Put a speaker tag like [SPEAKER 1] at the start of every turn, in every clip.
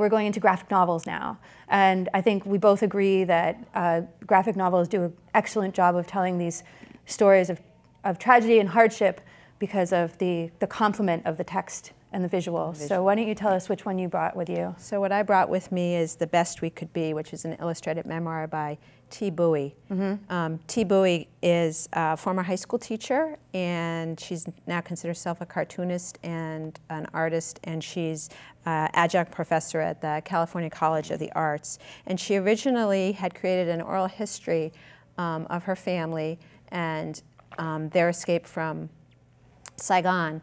[SPEAKER 1] We're going into graphic novels now, and I think we both agree that graphic novels do an excellent job of telling these stories of tragedy and hardship because of the complement of the text and the visual. So why don't you tell us which one you brought with you?
[SPEAKER 2] So what I brought with me is The Best We Could Be, which is an illustrated memoir by T. Bowie. T. Bowie is a former high school teacher, and she's now considers herself a cartoonist and an artist, and she's adjunct professor at the California College of the Arts. And she originally had created an oral history of her family and their escape from Saigon,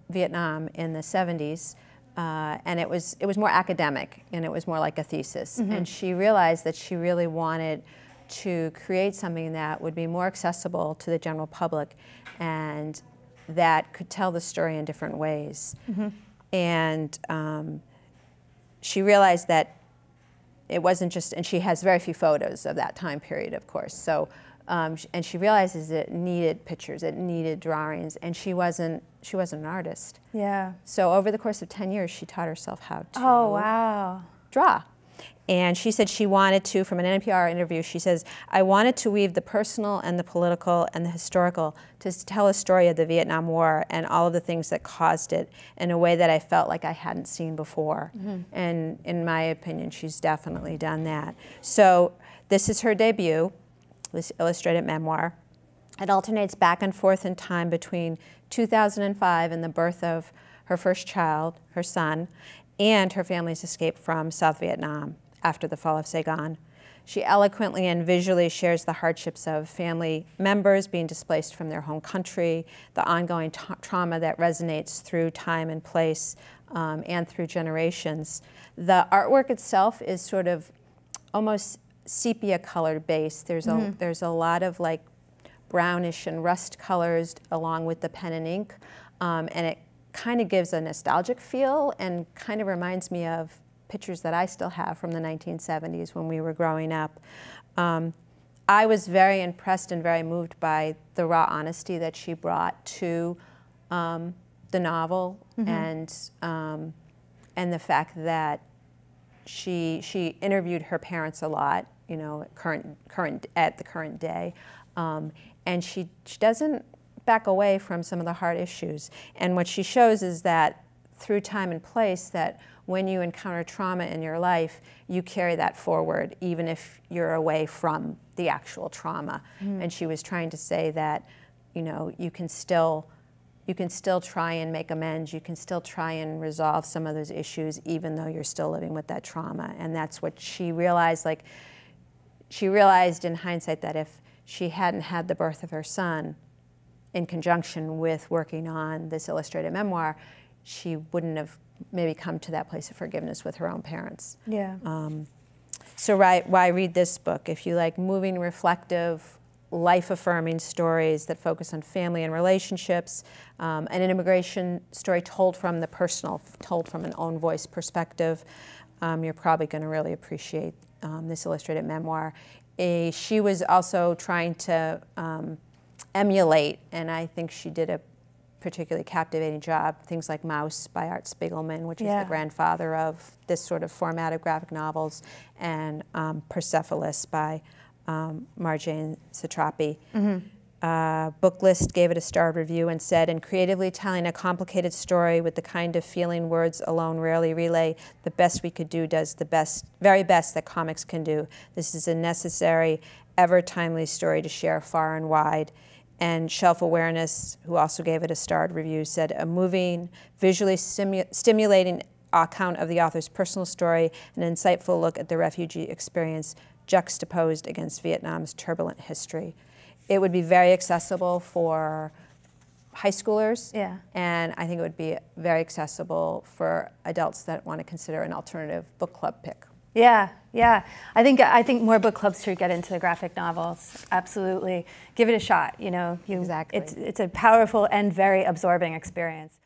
[SPEAKER 2] Vietnam in the 70s. And it was more academic, and it was more like a thesis. And she realized that she really wanted to create something that would be more accessible to the general public and that could tell the story in different ways. And she realized that it wasn't just, and she has very few photos of that time period, of course. So, and she realizes it needed pictures, it needed drawings, and she wasn't an artist.
[SPEAKER 1] Yeah.
[SPEAKER 2] So over the course of 10 years, she taught herself how to draw. And she said she wanted to, from an NPR interview, she says, I wanted to weave the personal and the political and the historical to tell a story of the Vietnam War and all of the things that caused it in a way that I felt like I hadn't seen before. And in my opinion, she's definitely done that. So this is her debut, this illustrated memoir. It alternates back and forth in time between 2005 and the birth of her first child, her son, and her family's escape from South Vietnam after the fall of Saigon. She eloquently and visually shares the hardships of family members being displaced from their home country, the ongoing trauma that resonates through time and place and through generations. The artwork itself is sort of almost sepia-colored base. There's a lot of like brownish and rust colors along with the pen and ink, and it kind of gives a nostalgic feel and kind of reminds me of pictures that I still have from the 1970s when we were growing up. I was very impressed and very moved by the raw honesty that she brought to the novel, and the fact that she interviewed her parents a lot, you know, at the current day, and she doesn't back away from some of the hard issues. And what she shows is that through time and place, that when you encounter trauma in your life, you carry that forward, even if you're away from the actual trauma. And she was trying to say that, you know, you can still try and make amends, you can still try and resolve some of those issues, even though you're still living with that trauma. And that's what she realized. Like, she realized in hindsight that if she hadn't had the birth of her son in conjunction with working on this illustrated memoir, she wouldn't have maybe come to that place of forgiveness with her own parents.
[SPEAKER 1] Yeah.
[SPEAKER 2] So why read this book? If you like moving, reflective, life-affirming stories that focus on family and relationships, and an immigration story told from the personal, told from an own voice perspective, you're probably going to really appreciate this illustrated memoir. She was also trying to emulate, and I think she did a particularly captivating job, things like Mouse by Art Spiegelman, which is the grandfather of this sort of format of graphic novels, and Persepolis by Marjane Satrapi. Booklist gave it a starred review and said, in creatively telling a complicated story with the kind of feeling words alone rarely relay, the best we could do does the very best that comics can do. This is a necessary, ever-timely story to share far and wide. And Shelf Awareness, who also gave it a starred review, said, a moving, visually stimulating account of the author's personal story, an insightful look at the refugee experience juxtaposed against Vietnam's turbulent history. It would be very accessible for high schoolers, and I think it would be very accessible for adults that want to consider an alternative book club pick.
[SPEAKER 1] Yeah, yeah. I think more book clubs should get into the graphic novels. Absolutely, give it a shot. You know,
[SPEAKER 2] Exactly.
[SPEAKER 1] It's a powerful and very absorbing experience.